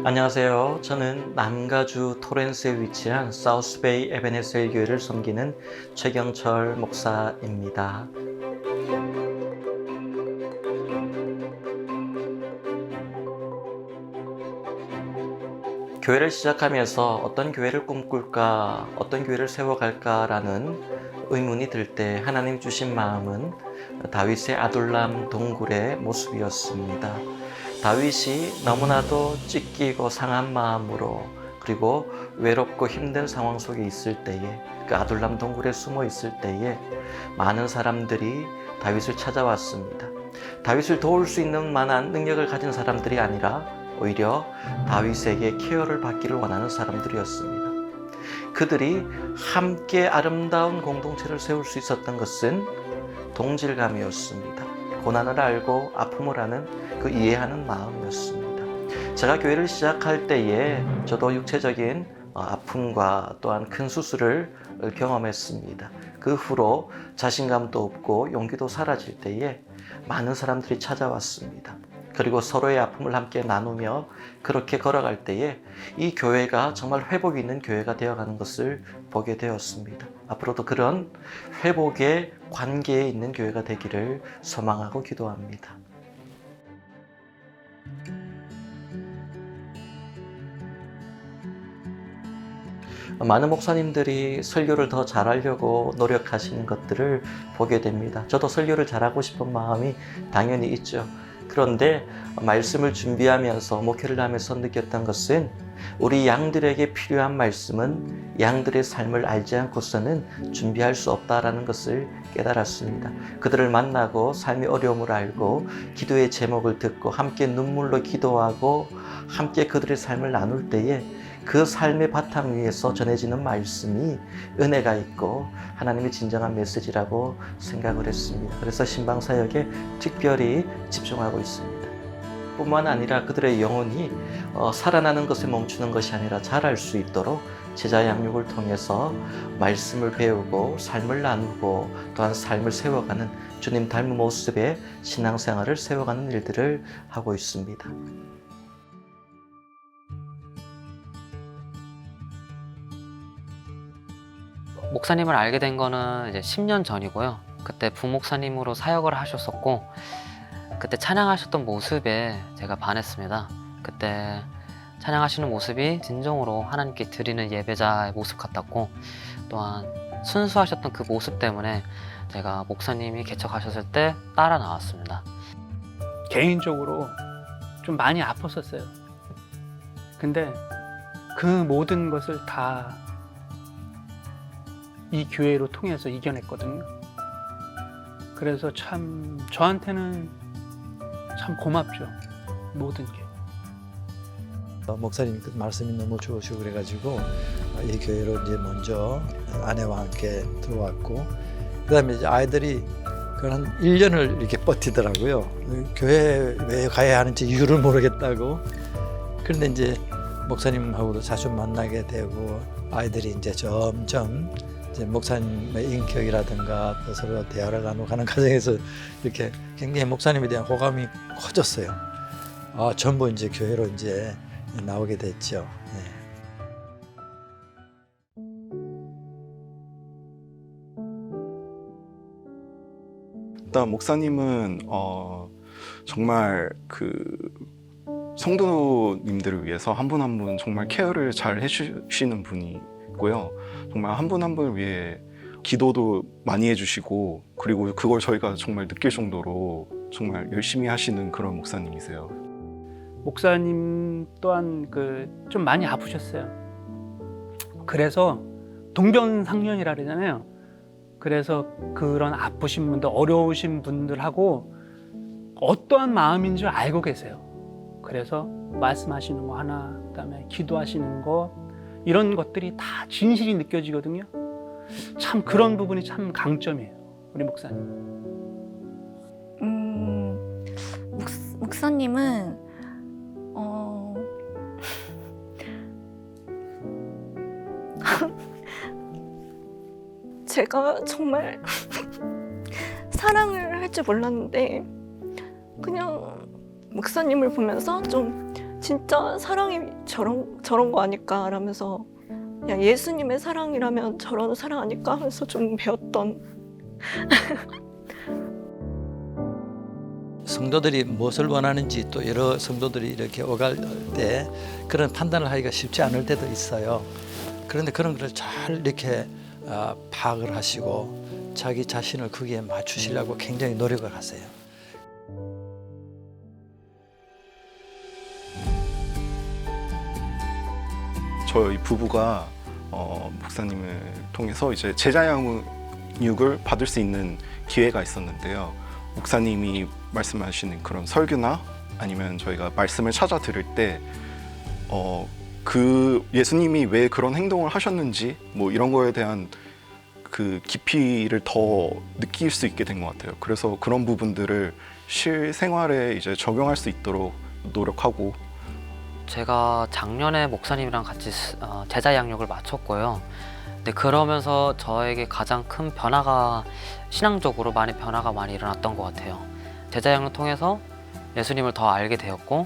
안녕하세요. 저는 남가주 토렌스에 위치한 사우스베이 에베네셀 교회를 섬기는 최경철 목사입니다. 교회를 시작하면서 어떤 교회를 꿈꿀까, 어떤 교회를 세워갈까라는 의문이 들 때 하나님 주신 마음은 다윗의 아둘람 동굴의 모습이었습니다. 다윗이 너무나도 찢기고 상한 마음으로 그리고 외롭고 힘든 상황 속에 있을 때에 그 아둘람 동굴에 숨어 있을 때에 많은 사람들이 다윗을 찾아왔습니다. 다윗을 도울 수 있는 만한 능력을 가진 사람들이 아니라 오히려 다윗에게 케어를 받기를 원하는 사람들이었습니다. 그들이 함께 아름다운 공동체를 세울 수 있었던 것은 동질감이었습니다. 고난을 알고 아픔을 아는 그 이해하는 마음이었습니다. 제가 교회를 시작할 때에 저도 육체적인 아픔과 또한 큰 수술을 경험했습니다. 그 후로 자신감도 없고 용기도 사라질 때에 많은 사람들이 찾아왔습니다. 그리고 서로의 아픔을 함께 나누며 그렇게 걸어갈 때에 이 교회가 정말 회복이 있는 교회가 되어가는 것을 보게 되었습니다. 앞으로도 그런 회복의 관계에 있는 교회가 되기를 소망하고 기도합니다. 많은 목사님들이 설교를 더 잘하려고 노력하시는 것들을 보게 됩니다. 저도 설교를 잘하고 싶은 마음이 당연히 있죠. 그런데 말씀을 준비하면서 목회를 하면서 느꼈던 것은 우리 양들에게 필요한 말씀은 양들의 삶을 알지 않고서는 준비할 수 없다라는 것을 깨달았습니다. 그들을 만나고 삶의 어려움을 알고 기도의 제목을 듣고 함께 눈물로 기도하고 함께 그들의 삶을 나눌 때에 그 삶의 바탕 위에서 전해지는 말씀이 은혜가 있고 하나님의 진정한 메시지라고 생각을 했습니다. 그래서 신방사역에 특별히 집중하고 있습니다. 뿐만 아니라 그들의 영혼이 살아나는 것에 멈추는 것이 아니라 자랄 수 있도록 제자 양육을 통해서 말씀을 배우고 삶을 나누고 또한 삶을 세워가는 주님 닮은 모습의 신앙생활을 세워가는 일들을 하고 있습니다. 목사님을 알게 된 거는 이제 10년 전이고요. 그때 부목사님으로 사역을 하셨었고 그때 찬양하셨던 모습에 제가 반했습니다. 그때 찬양하시는 모습이 진정으로 하나님께 드리는 예배자의 모습 같았고 또한 순수하셨던 그 모습 때문에 제가 목사님이 개척하셨을 때 따라 나왔습니다. 개인적으로 좀 많이 아팠었어요. 근데 그 모든 것을 다 이 교회로 통해서 이겨냈거든요. 그래서 참 저한테는 참 고맙죠. 모든 게. 목사님 그 말씀이 너무 좋으시고 그래가지고 이 교회로 이제 먼저 아내와 함께 들어왔고 그다음에 이제 아이들이 한 1년을 이렇게 버티더라고요. 교회 왜 가야 하는지 이유를 모르겠다고. 그런데 이제 목사님하고도 자주 만나게 되고 아이들이 이제 점점 이제 목사님의 인격이라든가 또 서로 대화를 나누고 하는 과정에서 이렇게 굉장히 목사님에 대한 호감이 커졌어요. 전부 이제 교회로 이제 나오게 됐죠. 네. 일단 목사님은 정말 그 성도님들을 위해서 한 분 한 분 정말 케어를 잘 해주시는 분이고요. 정말 한 분 한 분을 위해 기도도 많이 해주시고 그리고 그걸 저희가 정말 느낄 정도로 정말 열심히 하시는 그런 목사님이세요. 목사님 또한 좀 많이 아프셨어요. 그래서 동병상련이라 그러잖아요. 그래서 그런 아프신 분들, 어려우신 분들하고 어떠한 마음인 줄 알고 계세요. 그래서 말씀하시는 거 하나, 그다음에 기도하시는 거 이런 것들이 다 진실이 느껴지거든요. 참 그런 부분이 참 강점이에요. 우리 목사님. 목사님은 제가 정말 사랑을 할 줄 몰랐는데 그냥 목사님을 보면서 좀 진짜 사랑이 저런 거 아닐까 라면서 야, 예수님의 사랑이라면 저런 사랑 아닐까 하면서 좀 배웠던. 성도들이 무엇을 원하는지 또 여러 성도들이 이렇게 오갈 때 그런 판단을 하기가 쉽지 않을 때도 있어요. 그런데 그런 걸 잘 이렇게 파악을 하시고 자기 자신을 거기에 맞추시려고 굉장히 노력을 하세요. 저희 부부가 목사님을 통해서 이제 제자 양육을 받을 수 있는 기회가 있었는데요. 목사님이 말씀하시는 그런 설교나 아니면 저희가 말씀을 찾아 들을 때 그 예수님이 왜 그런 행동을 하셨는지 뭐 이런 거에 대한 그 깊이를 더 느낄 수 있게 된 것 같아요. 그래서 그런 부분들을 실생활에 이제 적용할 수 있도록 노력하고. 제가 작년에 목사님이랑 같이 제자 양육을 마쳤고요. 근데 그러면서 저에게 가장 큰 변화가 신앙적으로 변화가 많이 일어났던 것 같아요. 제자 양육 통해서 예수님을 더 알게 되었고,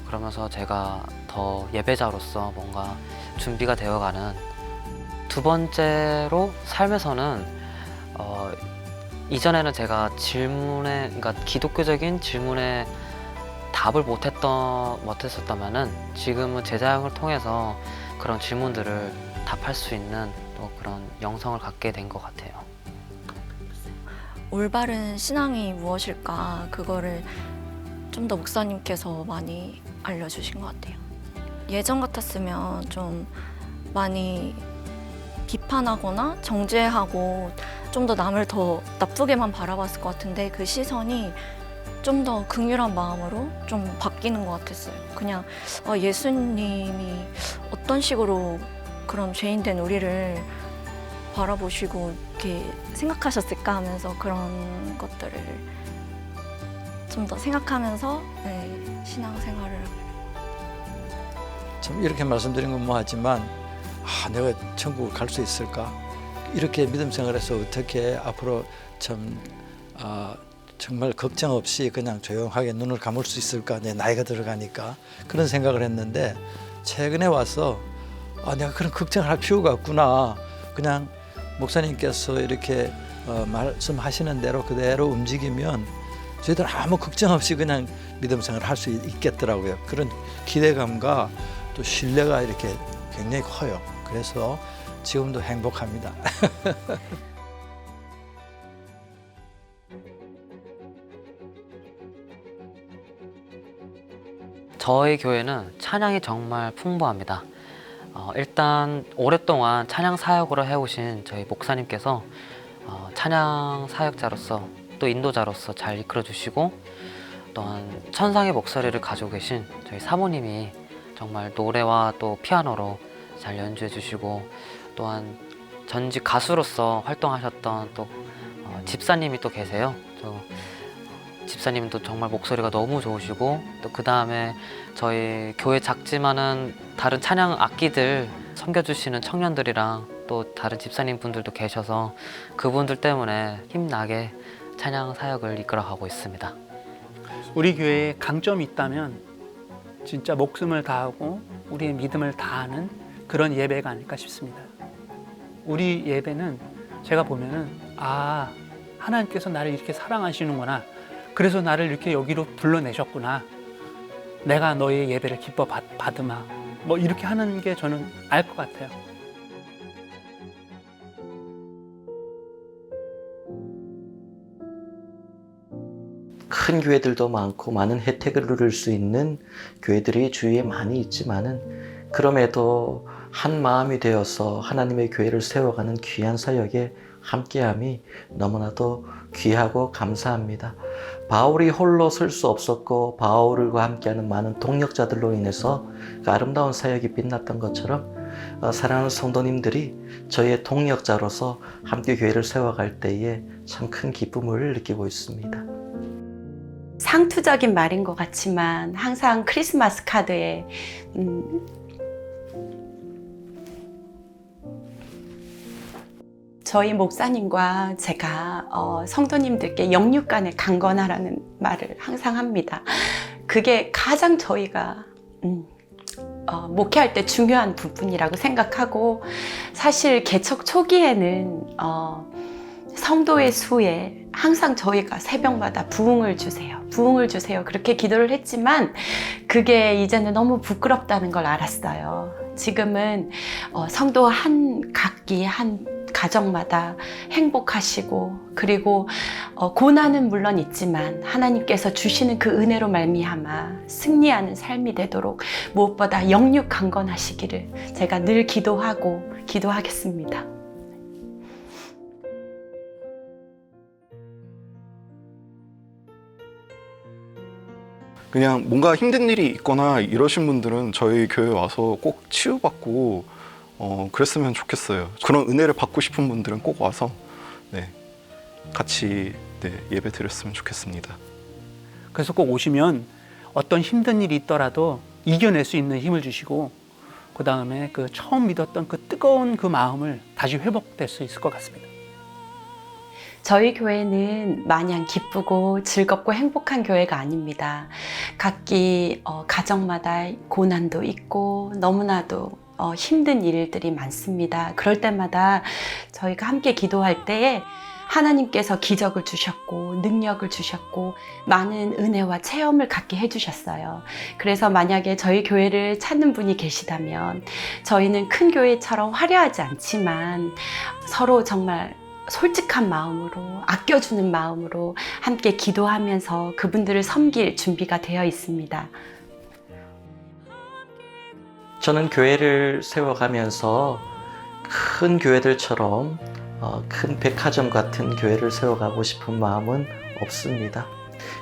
그러면서 제가 더 예배자로서 뭔가 준비가 되어가는. 두 번째로 삶에서는 이전에는 제가 그러니까 기독교적인 질문에 답을 못했었다면은 지금은 제자양을 통해서 그런 질문들을 답할 수 있는 또 그런 영성을 갖게 된 것 같아요. 올바른 신앙이 무엇일까 그거를 좀 더 목사님께서 많이 알려주신 것 같아요. 예전 같았으면 좀 많이 비판하거나 정죄하고 좀 더 남을 더 나쁘게만 바라봤을 것 같은데 그 시선이 좀 더 긍휼한 마음으로 좀 바뀌는 것 같았어요. 그냥 예수님이 어떤 식으로 그런 죄인된 우리를 바라보시고 이렇게 생각하셨을까 하면서 그런 것들을 좀 더 생각하면서 신앙생활을. 참 이렇게 말씀드린 건 뭐하지만 내가 천국을 갈 수 있을까? 이렇게 믿음 생활에서 어떻게 앞으로 참 정말 걱정 없이 그냥 조용하게 눈을 감을 수 있을까? 내 나이가 들어가니까 그런 생각을 했는데 최근에 와서 내가 그런 걱정을 할 필요가 없구나. 그냥 목사님께서 이렇게 말씀하시는 대로 그대로 움직이면 저희들 아무 걱정 없이 그냥 믿음 생활을 할 수 있겠더라고요. 그런 기대감과 또 신뢰가 이렇게 굉장히 커요. 그래서 지금도 행복합니다. 저희 교회는 찬양이 정말 풍부합니다. 일단 오랫동안 찬양 사역으로 해오신 저희 목사님께서 찬양 사역자로서 또 인도자로서 잘 이끌어 주시고, 또한 천상의 목소리를 가지고 계신 저희 사모님이 정말 노래와 또 피아노로 잘 연주해 주시고, 또한 전직 가수로서 활동하셨던 또 집사님이 또 계세요. 집사님도 정말 목소리가 너무 좋으시고, 또 그 다음에 저희 교회 작지만은 다른 찬양 악기들 섬겨주시는 청년들이랑 또 다른 집사님 분들도 계셔서 그분들 때문에 힘나게 찬양 사역을 이끌어가고 있습니다. 우리 교회에 강점이 있다면 진짜 목숨을 다하고 우리의 믿음을 다하는 그런 예배가 아닐까 싶습니다. 우리 예배는 제가 보면은 하나님께서 나를 이렇게 사랑하시는구나. 그래서 나를 이렇게 여기로 불러내셨구나. 내가 너의 예배를 기뻐 받으마. 뭐 이렇게 하는 게 저는 알 것 같아요. 큰 교회들도 많고 많은 혜택을 누릴 수 있는 교회들이 주위에 많이 있지만은 그럼에도 한 마음이 되어서 하나님의 교회를 세워가는 귀한 사역에 함께함이 너무나도 귀하고 감사합니다. 바울이 홀로 설 수 없었고 바울과 함께하는 많은 동력자들로 인해서 그 아름다운 사역이 빛났던 것처럼 사랑하는 성도님들이 저희의 동력자로서 함께 교회를 세워갈 때에 참 큰 기쁨을 느끼고 있습니다. 상투적인 말인 것 같지만 항상 크리스마스 카드에 저희 목사님과 제가 성도님들께 영육간에 강건하라는 말을 항상 합니다. 그게 가장 저희가 목회할 때 중요한 부분이라고 생각하고, 사실 개척 초기에는 성도의 수에 항상 저희가 새벽마다 부흥을 주세요, 부흥을 주세요, 그렇게 기도를 했지만 그게 이제는 너무 부끄럽다는 걸 알았어요. 지금은 성도 한 각기 한 가정마다 행복하시고, 그리고 고난은 물론 있지만 하나님께서 주시는 그 은혜로 말미암아 승리하는 삶이 되도록 무엇보다 영육 강건하시기를 제가 늘 기도하겠습니다. 그냥 뭔가 힘든 일이 있거나 이러신 분들은 저희 교회 와서 꼭 치유받고 그랬으면 좋겠어요. 그런 은혜를 받고 싶은 분들은 꼭 와서 같이 예배 드렸으면 좋겠습니다. 그래서 꼭 오시면 어떤 힘든 일이 있더라도 이겨낼 수 있는 힘을 주시고, 그 다음에 그 처음 믿었던 그 뜨거운 그 마음을 다시 회복될 수 있을 것 같습니다. 저희 교회는 마냥 기쁘고 즐겁고 행복한 교회가 아닙니다. 각기 가정마다 고난도 있고 너무나도 힘든 일들이 많습니다. 그럴 때마다 저희가 함께 기도할 때에 하나님께서 기적을 주셨고 능력을 주셨고 많은 은혜와 체험을 갖게 해주셨어요. 그래서 만약에 저희 교회를 찾는 분이 계시다면, 저희는 큰 교회처럼 화려하지 않지만 서로 정말 솔직한 마음으로, 아껴주는 마음으로 함께 기도하면서 그분들을 섬길 준비가 되어 있습니다. 저는 교회를 세워가면서 큰 교회들처럼 큰 백화점 같은 교회를 세워가고 싶은 마음은 없습니다.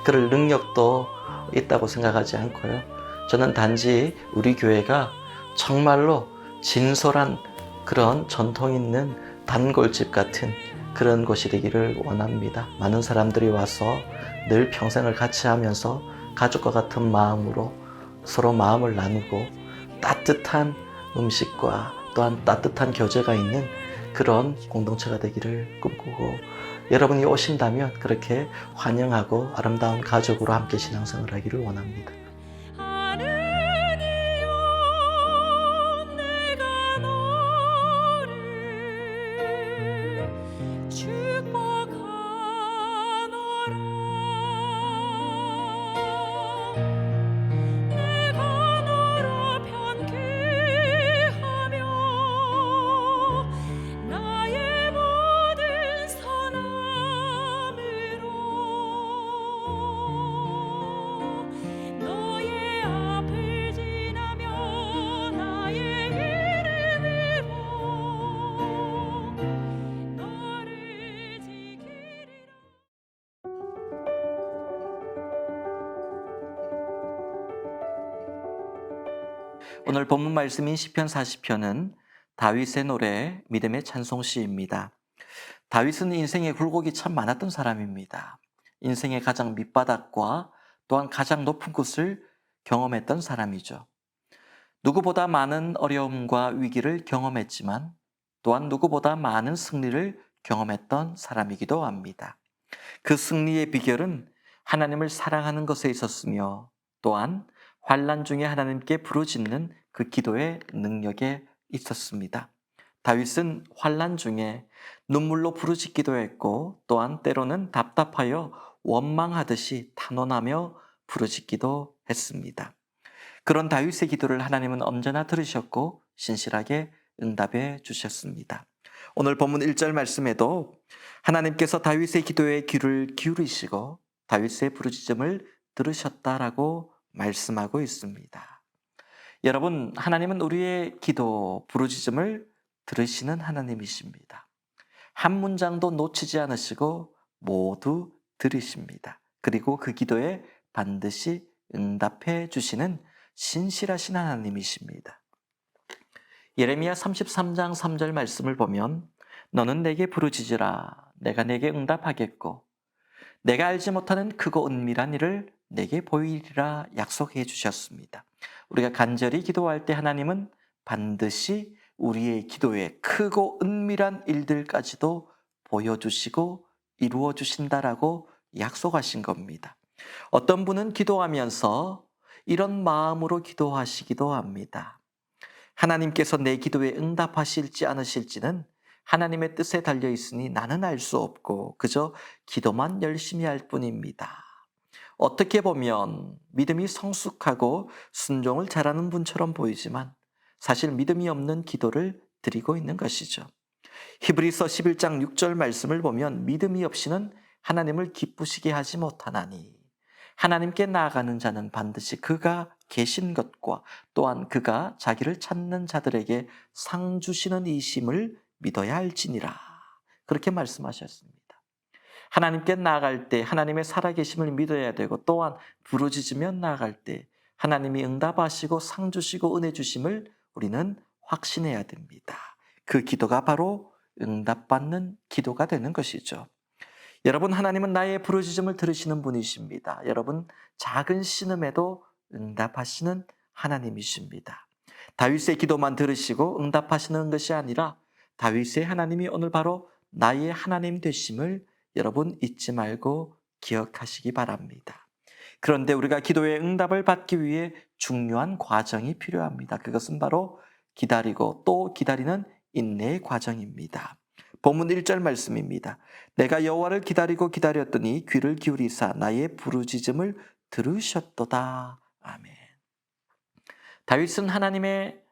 그럴 능력도 있다고 생각하지 않고요. 저는 단지 우리 교회가 정말로 진솔한 그런 전통 있는 단골집 같은 그런 곳이 되기를 원합니다. 많은 사람들이 와서 늘 평생을 같이 하면서 가족과 같은 마음으로 서로 마음을 나누고 따뜻한 음식과 또한 따뜻한 교제가 있는 그런 공동체가 되기를 꿈꾸고, 여러분이 오신다면 그렇게 환영하고 아름다운 가족으로 함께 신앙생활을 하기를 원합니다. 오늘 본문 말씀인 시편 40편은 다윗의 노래, 믿음의 찬송시입니다. 다윗은 인생의 굴곡이 참 많았던 사람입니다. 인생의 가장 밑바닥과 또한 가장 높은 곳을 경험했던 사람이죠. 누구보다 많은 어려움과 위기를 경험했지만 또한 누구보다 많은 승리를 경험했던 사람이기도 합니다. 그 승리의 비결은 하나님을 사랑하는 것에 있었으며, 또한 환난 중에 하나님께 부르짖는 그 기도의 능력에 있었습니다. 다윗은 환난 중에 눈물로 부르짖기도 했고, 또한 때로는 답답하여 원망하듯이 탄원하며 부르짖기도 했습니다. 그런 다윗의 기도를 하나님은 언제나 들으셨고 신실하게 응답해 주셨습니다. 오늘 본문 1절 말씀에도 하나님께서 다윗의 기도에 귀를 기울이시고 다윗의 부르짖음을 들으셨다라고 말씀하고 있습니다. 여러분, 하나님은 우리의 기도, 부르짖음을 들으시는 하나님이십니다. 한 문장도 놓치지 않으시고 모두 들으십니다. 그리고 그 기도에 반드시 응답해 주시는 신실하신 하나님이십니다. 예레미야 33장 3절 말씀을 보면 너는 내게 부르짖으라 내가 내게 응답하겠고 내가 알지 못하는 크고 은밀한 일을 내게 보이리라 약속해 주셨습니다. 우리가 간절히 기도할 때 하나님은 반드시 우리의 기도에 크고 은밀한 일들까지도 보여주시고 이루어 주신다라고 약속하신 겁니다. 어떤 분은 기도하면서 이런 마음으로 기도하시기도 합니다. 하나님께서 내 기도에 응답하실지 않으실지는 하나님의 뜻에 달려 있으니 나는 알 수 없고 그저 기도만 열심히 할 뿐입니다. 어떻게 보면 믿음이 성숙하고 순종을 잘하는 분처럼 보이지만 사실 믿음이 없는 기도를 드리고 있는 것이죠. 히브리서 11장 6절 말씀을 보면 믿음이 없이는 하나님을 기쁘시게 하지 못하나니 하나님께 나아가는 자는 반드시 그가 계신 것과 또한 그가 자기를 찾는 자들에게 상 주시는 이심을 믿어야 할지니라. 그렇게 말씀하셨습니다. 하나님께 나아갈 때 하나님의 살아계심을 믿어야 되고 또한 부르짖으며 나아갈 때 하나님이 응답하시고 상 주시고 은혜 주심을 우리는 확신해야 됩니다. 그 기도가 바로 응답받는 기도가 되는 것이죠. 여러분, 하나님은 나의 부르짖음을 들으시는 분이십니다. 여러분, 작은 신음에도 응답하시는 하나님이십니다. 다윗의 기도만 들으시고 응답하시는 것이 아니라 다윗의 하나님이 오늘 바로 나의 하나님 되심을 여러분 잊지 말고 기억하시기 바랍니다. 그런데 우리가 기도의 응답을 받기 위해 중요한 과정이 필요합니다. 그것은 바로 기다리고 또 기다리는 인내의 과정입니다. 본문 1절 말씀입니다. 내가 여호와를 기다리고 기다렸더니 귀를 기울이사 나의 부르짖음을 들으셨도다. 아멘. 다윗은 하나님의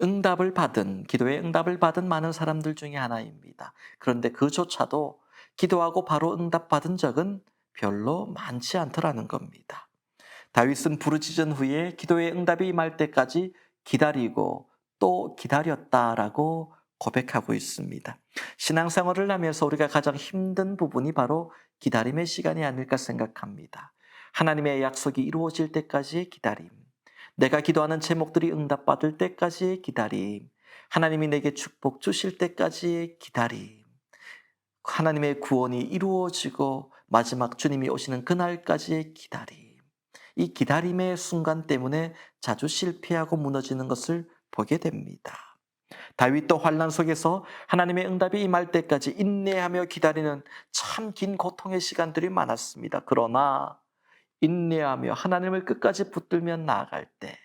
응답을 받은, 기도의 응답을 받은 많은 사람들 중에 하나입니다. 그런데 그조차도 기도하고 바로 응답받은 적은 별로 많지 않더라는 겁니다. 다윗은 부르짖은 후에 기도의 응답이 임할 때까지 기다리고 또 기다렸다라고 고백하고 있습니다. 신앙생활을 하면서 우리가 가장 힘든 부분이 바로 기다림의 시간이 아닐까 생각합니다. 하나님의 약속이 이루어질 때까지의 기다림, 내가 기도하는 제목들이 응답받을 때까지의 기다림, 하나님이 내게 축복 주실 때까지의 기다림, 하나님의 구원이 이루어지고 마지막 주님이 오시는 그날까지의 기다림, 이 기다림의 순간 때문에 자주 실패하고 무너지는 것을 보게 됩니다. 다윗도 환난 속에서 하나님의 응답이 임할 때까지 인내하며 기다리는 참 긴 고통의 시간들이 많았습니다. 그러나 인내하며 하나님을 끝까지 붙들며 나아갈 때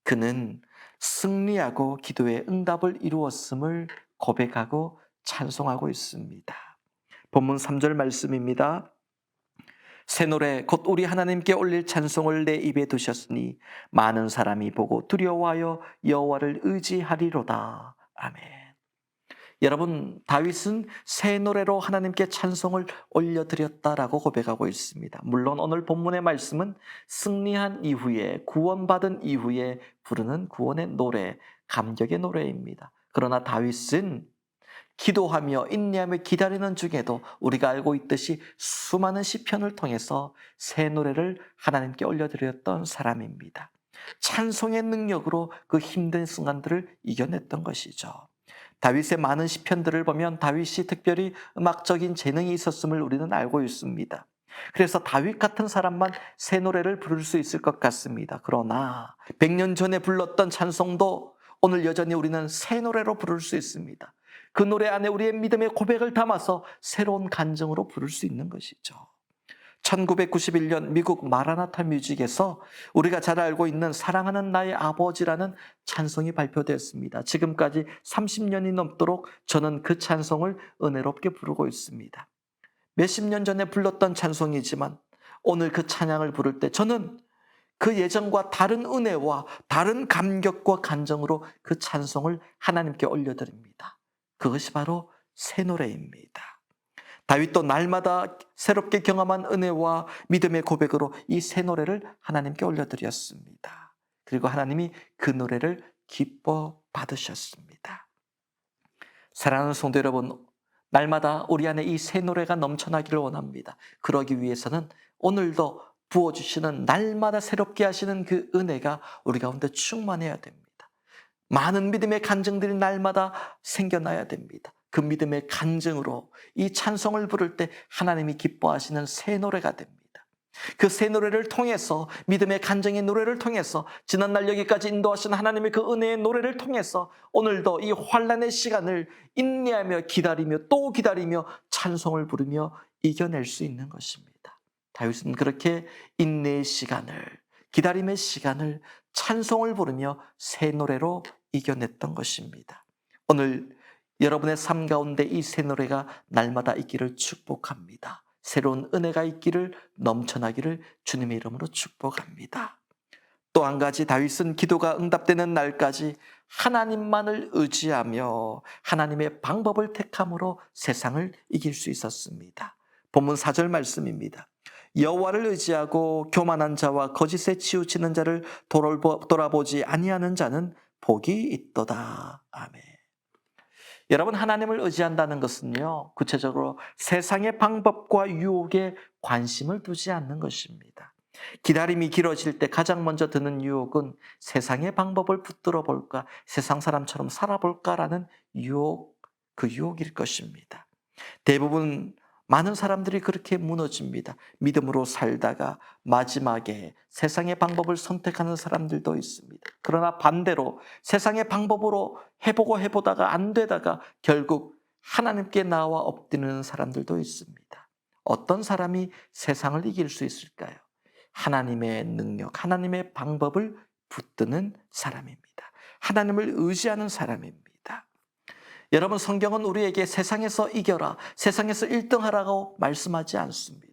그는 승리하고 기도의 응답을 이루었음을 고백하고 찬송하고 있습니다. 본문 3절 말씀입니다. 새 노래 곧 우리 하나님께 올릴 찬송을 내 입에 두셨으니 많은 사람이 보고 두려워하여 여호와를 의지하리로다. 아멘. 여러분, 다윗은 새 노래로 하나님께 찬송을 올려드렸다라고 고백하고 있습니다. 물론 오늘 본문의 말씀은 승리한 이후에, 구원받은 이후에 부르는 구원의 노래, 감격의 노래입니다. 그러나 다윗은 기도하며 인내하며 기다리는 중에도 우리가 알고 있듯이 수많은 시편을 통해서 새 노래를 하나님께 올려드렸던 사람입니다. 찬송의 능력으로 그 힘든 순간들을 이겨냈던 것이죠. 다윗의 많은 시편들을 보면 다윗이 특별히 음악적인 재능이 있었음을 우리는 알고 있습니다. 그래서 다윗 같은 사람만 새 노래를 부를 수 있을 것 같습니다. 그러나 100년 전에 불렀던 찬송도 오늘 여전히 우리는 새 노래로 부를 수 있습니다. 그 노래 안에 우리의 믿음의 고백을 담아서 새로운 간증으로 부를 수 있는 것이죠. 1991년 미국 마라나타 뮤직에서 우리가 잘 알고 있는 사랑하는 나의 아버지라는 찬송이 발표됐습니다. 지금까지 30년이 넘도록 저는 그 찬송을 은혜롭게 부르고 있습니다. 몇십 년 전에 불렀던 찬송이지만 오늘 그 찬양을 부를 때 저는 그 예전과 다른 은혜와 다른 감격과 간정으로 그 찬송을 하나님께 올려드립니다. 그것이 바로 새 노래입니다. 다윗도 날마다 새롭게 경험한 은혜와 믿음의 고백으로 이 새 노래를 하나님께 올려드렸습니다. 그리고 하나님이 그 노래를 기뻐 받으셨습니다. 사랑하는 성도 여러분, 날마다 우리 안에 이 새 노래가 넘쳐나기를 원합니다. 그러기 위해서는 오늘도 부어주시는 날마다 새롭게 하시는 그 은혜가 우리 가운데 충만해야 됩니다. 많은 믿음의 간증들이 날마다 생겨나야 됩니다. 그 믿음의 간증으로 이 찬송을 부를 때 하나님이 기뻐하시는 새 노래가 됩니다. 그 새 노래를 통해서 믿음의 간증의 노래를 통해서 지난날 여기까지 인도하신 하나님의 그 은혜의 노래를 통해서 오늘도 이 환난의 시간을 인내하며 기다리며 또 기다리며 찬송을 부르며 이겨낼 수 있는 것입니다. 다윗은 그렇게 인내의 시간을 기다림의 시간을 찬송을 부르며 새 노래로 이겨냈던 것입니다. 오늘 여러분의 삶 가운데 이 새 노래가 날마다 있기를 축복합니다. 새로운 은혜가 있기를, 넘쳐나기를 주님의 이름으로 축복합니다. 또 한 가지, 다윗은 기도가 응답되는 날까지 하나님만을 의지하며 하나님의 방법을 택함으로 세상을 이길 수 있었습니다. 본문 4절 말씀입니다. 여호와를 의지하고 교만한 자와 거짓에 치우치는 자를 돌아보지 아니하는 자는 복이 있도다. 아멘. 여러분, 하나님을 의지한다는 것은요, 구체적으로 세상의 방법과 유혹에 관심을 두지 않는 것입니다. 기다림이 길어질 때 가장 먼저 드는 유혹은 세상의 방법을 붙들어 볼까, 세상 사람처럼 살아볼까라는 유혹, 그 유혹일 것입니다. 대부분 많은 사람들이 그렇게 무너집니다. 믿음으로 살다가 마지막에 세상의 방법을 선택하는 사람들도 있습니다. 그러나 반대로 세상의 방법으로 해보다가 안 되다가 결국 하나님께 나와 엎드리는 사람들도 있습니다. 어떤 사람이 세상을 이길 수 있을까요? 하나님의 능력, 하나님의 방법을 붙드는 사람입니다. 하나님을 의지하는 사람입니다. 여러분, 성경은 우리에게 세상에서 이겨라, 세상에서 1등하라고 말씀하지 않습니다.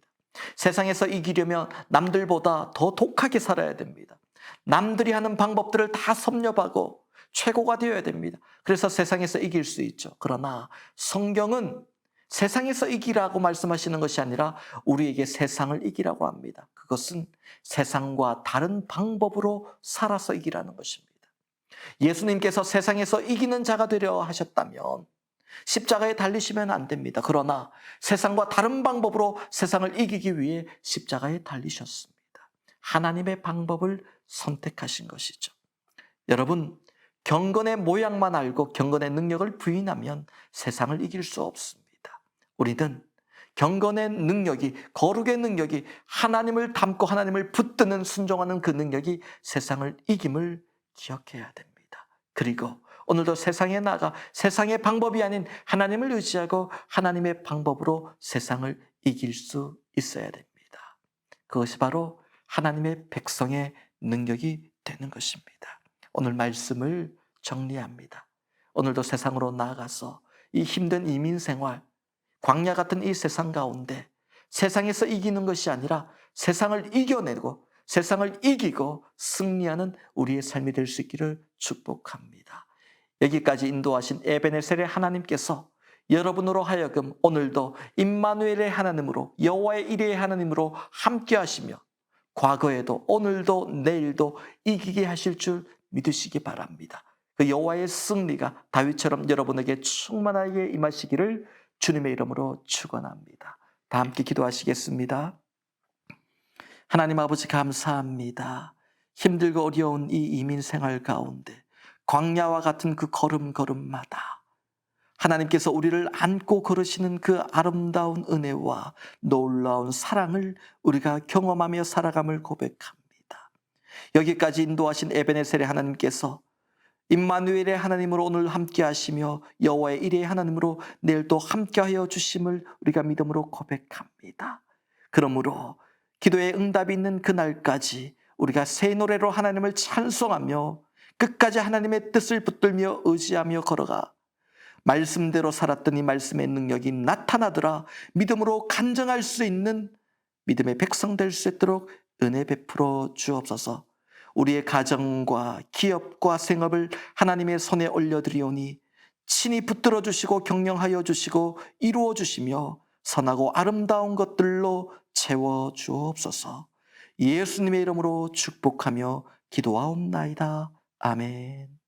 세상에서 이기려면 남들보다 더 독하게 살아야 됩니다. 남들이 하는 방법들을 다 섭렵하고 최고가 되어야 됩니다. 그래서 세상에서 이길 수 있죠. 그러나 성경은 세상에서 이기라고 말씀하시는 것이 아니라 우리에게 세상을 이기라고 합니다. 그것은 세상과 다른 방법으로 살아서 이기라는 것입니다. 예수님께서 세상에서 이기는 자가 되려 하셨다면 십자가에 달리시면 안 됩니다. 그러나 세상과 다른 방법으로 세상을 이기기 위해 십자가에 달리셨습니다. 하나님의 방법을 선택하신 것이죠. 여러분, 경건의 모양만 알고 경건의 능력을 부인하면 세상을 이길 수 없습니다. 우리는 경건의 능력이, 거룩의 능력이, 하나님을 닮고 하나님을 붙드는 순종하는 그 능력이 세상을 이김을 기억해야 됩니다. 그리고 오늘도 세상에 나가 세상의 방법이 아닌 하나님을 의지하고 하나님의 방법으로 세상을 이길 수 있어야 됩니다. 그것이 바로 하나님의 백성의 능력이 되는 것입니다. 오늘 말씀을 정리합니다. 오늘도 세상으로 나아가서 이 힘든 이민 생활, 광야 같은 이 세상 가운데 세상에서 이기는 것이 아니라 세상을 이겨내고 세상을 이기고 승리하는 우리의 삶이 될 수 있기를 축복합니다. 여기까지 인도하신 에베네셀의 하나님께서 여러분으로 하여금 오늘도 임마누엘의 하나님으로, 여호와의 이레의 하나님으로 함께 하시며 과거에도 오늘도 내일도 이기게 하실 줄 믿으시기 바랍니다. 그 여호와의 승리가 다윗처럼 여러분에게 충만하게 임하시기를 주님의 이름으로 축원합니다. 다 함께 기도하시겠습니다. 하나님 아버지, 감사합니다. 힘들고 어려운 이 이민 생활 가운데 광야와 같은 그 걸음걸음마다 하나님께서 우리를 안고 걸으시는 그 아름다운 은혜와 놀라운 사랑을 우리가 경험하며 살아감을 고백합니다. 여기까지 인도하신 에베네셀의 하나님께서 임마누엘의 하나님으로 오늘 함께 하시며 여호와의 이레의 하나님으로 내일도 함께하여 주심을 우리가 믿음으로 고백합니다. 그러므로 기도의 응답이 있는 그날까지 우리가 새 노래로 하나님을 찬송하며 끝까지 하나님의 뜻을 붙들며 의지하며 걸어가 말씀대로 살았더니 말씀의 능력이 나타나더라 믿음으로 간증할 수 있는 믿음의 백성 될 수 있도록 은혜 베풀어 주옵소서. 우리의 가정과 기업과 생업을 하나님의 손에 올려드리오니 친히 붙들어 주시고 격려하여 주시고 이루어 주시며 선하고 아름다운 것들로 채워 주옵소서. 예수님의 이름으로 축복하며 기도하옵나이다. 아멘.